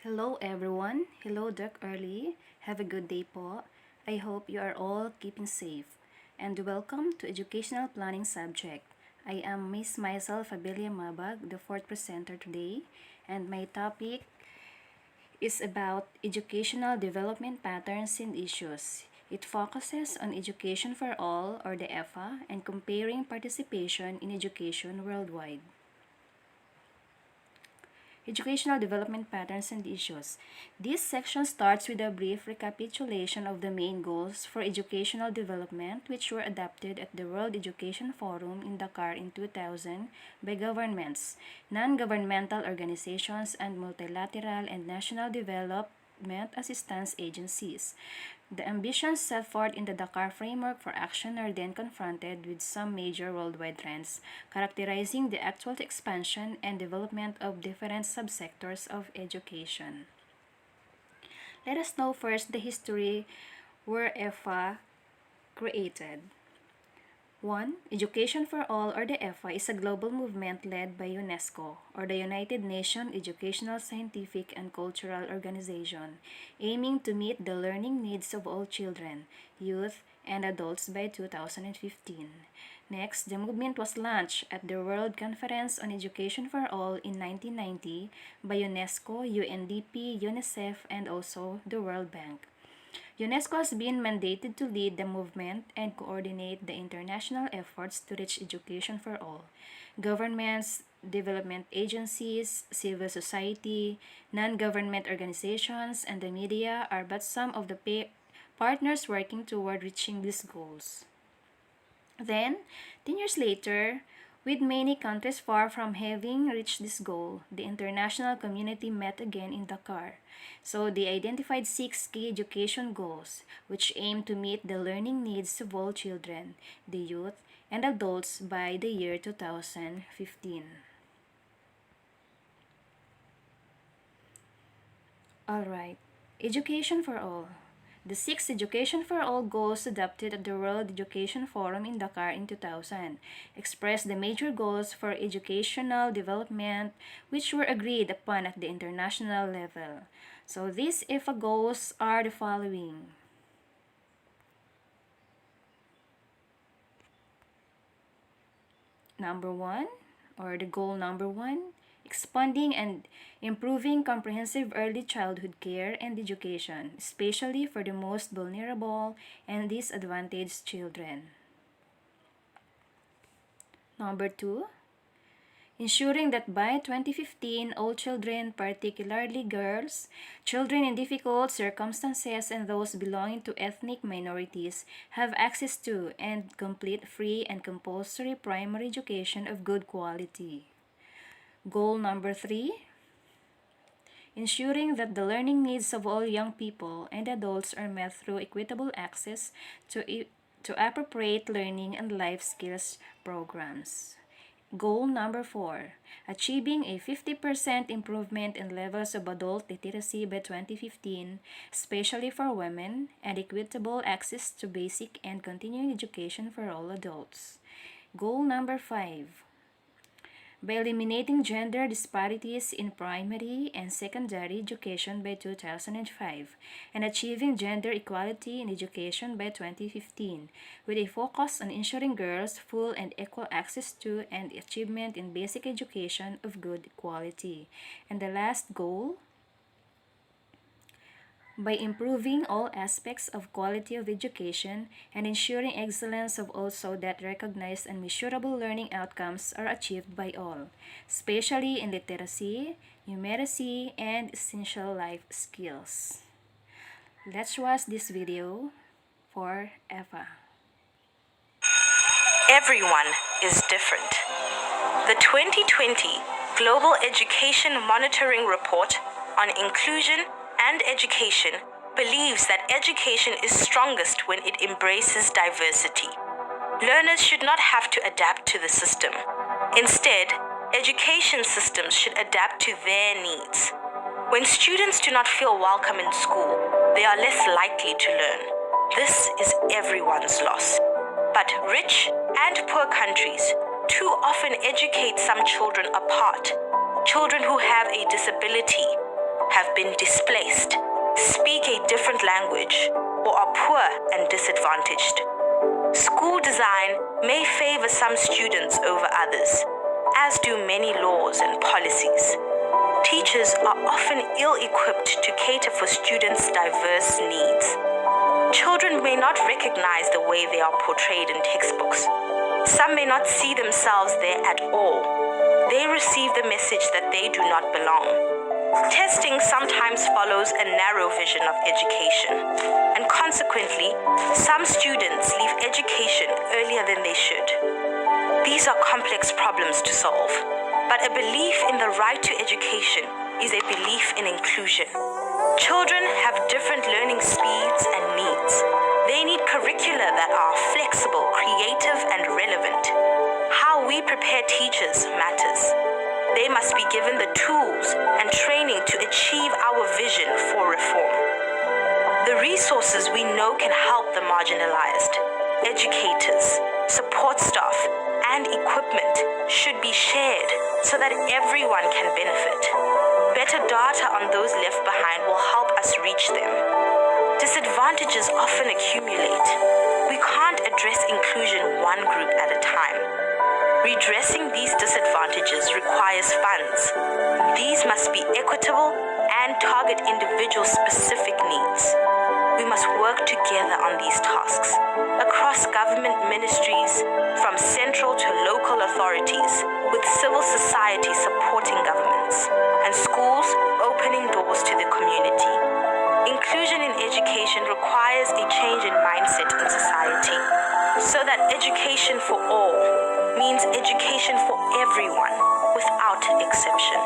Hello everyone. Hello Doc Early. Have a good day po. I hope you are all keeping safe. And welcome to Educational Planning subject. I am Miss myself Abilia Mabag, the fourth presenter today, and my topic is about educational development patterns and issues. It focuses on education for all, or the EFA, and comparing participation in education worldwide. Educational development patterns and issues. This section starts with a brief recapitulation of the main goals for educational development, which were adopted at the World Education Forum in Dakar in 2000 by governments, non-governmental organizations, and multilateral and national development assistance agencies. The ambitions set forth in the Dakar Framework for Action are then confronted with some major worldwide trends, characterizing the actual expansion and development of different subsectors of education. Let us know first the history where EFA created. 1. Education for All, or the EFA, is a global movement led by UNESCO, or the United Nations Educational, Scientific, and Cultural Organization, aiming to meet the learning needs of all children, youth, and adults by 2015. Next, the movement was launched at the World Conference on Education for All in 1990 by UNESCO, UNDP, UNICEF, and also the World Bank. UNESCO has been mandated to lead the movement and coordinate the international efforts to reach education for all. Governments, development agencies, civil society, non-government organizations, and the media are but some of the partners working toward reaching these goals. Then, 10 years later, with many countries far from having reached this goal, the international community met again in Dakar. So they identified 6 key education goals, which aim to meet the learning needs of all children, the youth, and adults by the year 2015. Alright, education for all. The 6 Education for All goals adopted at the World Education Forum in Dakar in 2000 express the major goals for educational development which were agreed upon at the international level. So these EFA goals are the following. Number 1, or the goal number 1, expanding and improving comprehensive early childhood care and education, especially for the most vulnerable and disadvantaged children. Number 2, ensuring that by 2015, all children, particularly girls, children in difficult circumstances, and those belonging to ethnic minorities, have access to and complete free and compulsory primary education of good quality. Goal number 3, ensuring that the learning needs of all young people and adults are met through equitable access to appropriate learning and life skills programs. Goal number 4, achieving a 50% improvement in levels of adult literacy by 2015, especially for women, and equitable access to basic and continuing education for all adults. Goal number 5, by eliminating gender disparities in primary and secondary education by 2005 and achieving gender equality in education by 2015, with a focus on ensuring girls full and equal access to and achievement in basic education of good quality. And the last goal, by improving all aspects of quality of education and ensuring excellence of all so that recognized and measurable learning outcomes are achieved by all, especially in literacy, numeracy, and essential life skills. Let's watch this video for EFA. Everyone is different. The 2020 Global Education Monitoring Report on Inclusion and Education believes that education is strongest when it embraces diversity. Learners should not have to adapt to the system. Instead, education systems should adapt to their needs. When students do not feel welcome in school, they are less likely to learn. This is everyone's loss. But rich and poor countries too often educate some children apart. Children who have a disability, have been displaced, speak a different language, or are poor and disadvantaged. School design may favor some students over others, as do many laws and policies. Teachers are often ill-equipped to cater for students' diverse needs. Children may not recognize the way they are portrayed in textbooks. Some may not see themselves there at all. They receive the message that they do not belong. Testing sometimes follows a narrow vision of education, and consequently, some students leave education earlier than they should. These are complex problems to solve, but a belief in the right to education is a belief in inclusion. Children have different learning speeds and needs. They need curricula that are flexible, creative, and relevant. How we prepare teachers matters. They must be given the tools and training to achieve our vision for reform. The resources we know can help the marginalized, educators, support staff, and equipment should be shared so that everyone can benefit. Better data on those left behind will help us reach them. Disadvantages often accumulate. We can't address inclusion one group at a time. Redressing these disadvantages requires funds. These must be equitable and target individual-specific needs. We must work together on these tasks across government ministries, from central to local authorities, with civil society supporting governments, and schools opening doors to the community. Inclusion in education requires a change in mindset in society, so that education for all means education for everyone, without exception.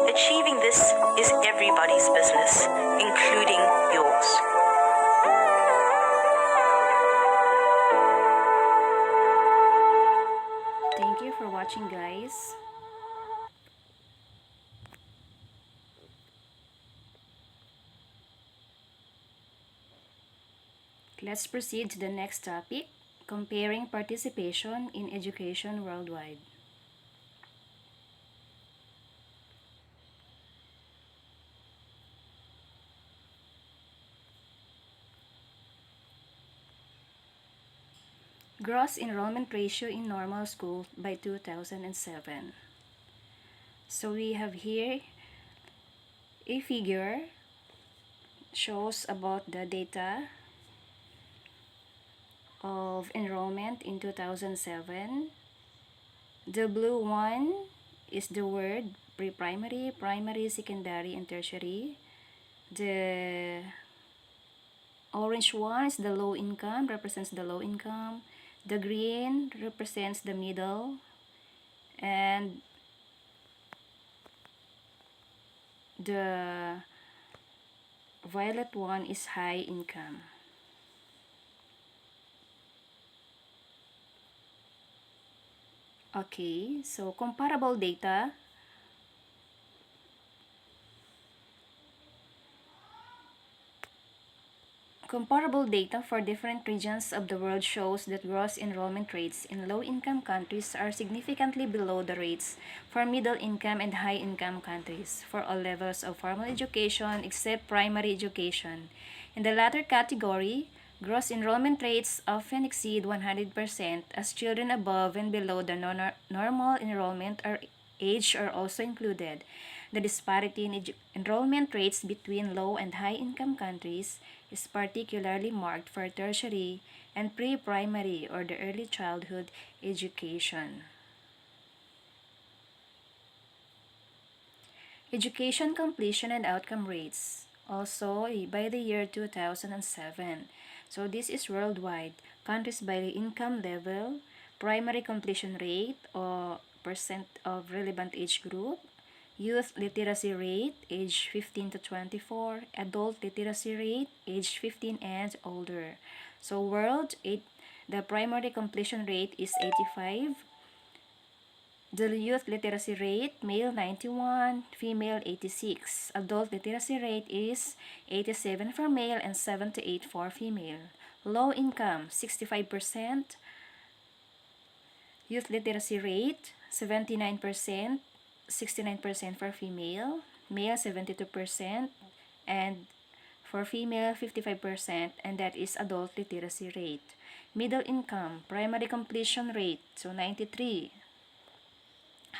Achieving this is everybody's business, including yours. Thank you for watching, guys. Let's proceed to the next topic, comparing participation in education worldwide. Gross enrollment ratio in normal school by 2007. So we have here a figure shows about the data of enrollment in 2007. The blue one is the word pre-primary, primary, secondary, and tertiary. The orange one is the low income, represents the low income. The green represents the middle, and the violet one is high income. Okay, so comparable data. Comparable data for different regions of the world shows that gross enrollment rates in low-income countries are significantly below the rates for middle-income and high-income countries for all levels of formal education except primary education. In the latter category, gross enrollment rates often exceed 100% as children above and below the normal enrollment age are also included. The disparity in enrollment rates between low and high-income countries is particularly marked for tertiary and pre-primary or the early childhood education. Education completion and outcome rates, also by the year 2007. So this is worldwide. Countries by the income level, primary completion rate or percent of relevant age group, youth literacy rate age 15 to 24, adult literacy rate age 15 and older. So the primary completion rate is 85. The youth literacy rate, male 91, female 86. Adult literacy rate is 87 for male and 78 for female. Low income 65%. Youth literacy rate 79%, 69% for female. male 72%, and for female 55%, and that is adult literacy rate. Middle income, primary completion rate, so 93,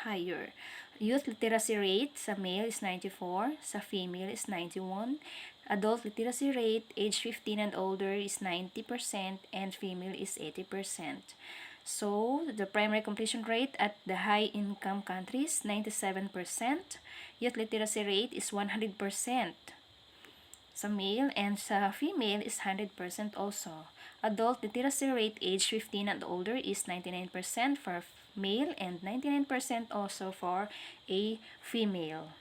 higher. Youth literacy rate sa male is 94, sa female is 91. Adult literacy rate, age 15 and older, is 90% and female is 80%. So, the primary completion rate at the high-income countries, 97%. Youth literacy rate is 100% sa male, and sa female is 100% also. Adult literacy rate age 15 and older is 99% for male and 99% also for a female.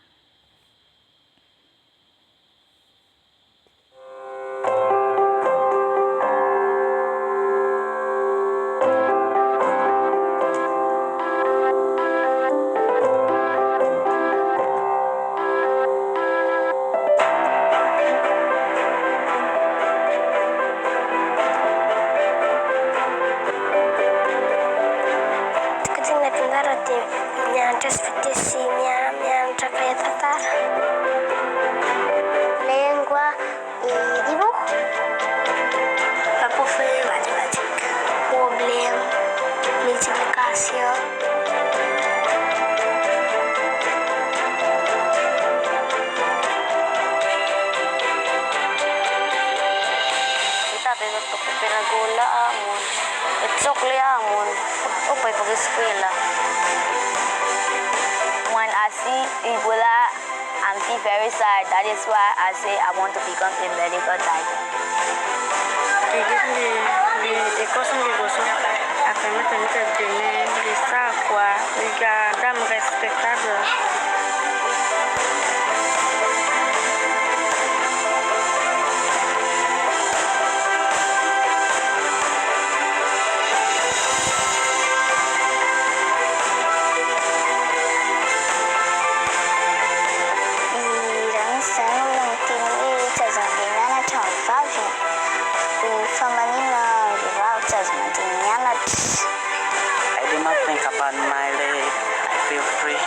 Miandry sy mianatra kaya tantara. Lingua e dibujo. Papo foi matemática. Problem, multiplicação. Kita pero to pinagula amon. Itsok li amon. Upay pag-eskwela. When I see Ebola, I'm feel very sad. That is why I say I want to become a medical doctor. Les cosas que gozo, a permitir tener esa agua, ya dame respetable. I do not think about my leg. I feel free.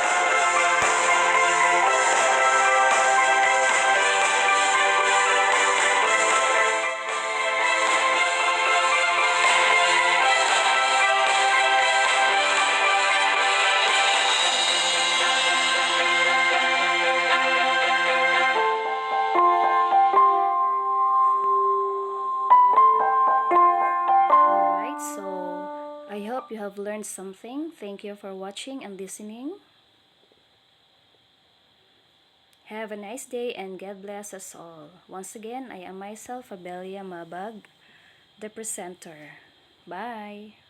Alright, so I hope you have learned something. Thank you for watching and listening. Have a nice day and God bless us all. Once again, I am myself, Abelia Mabag, the presenter. Bye!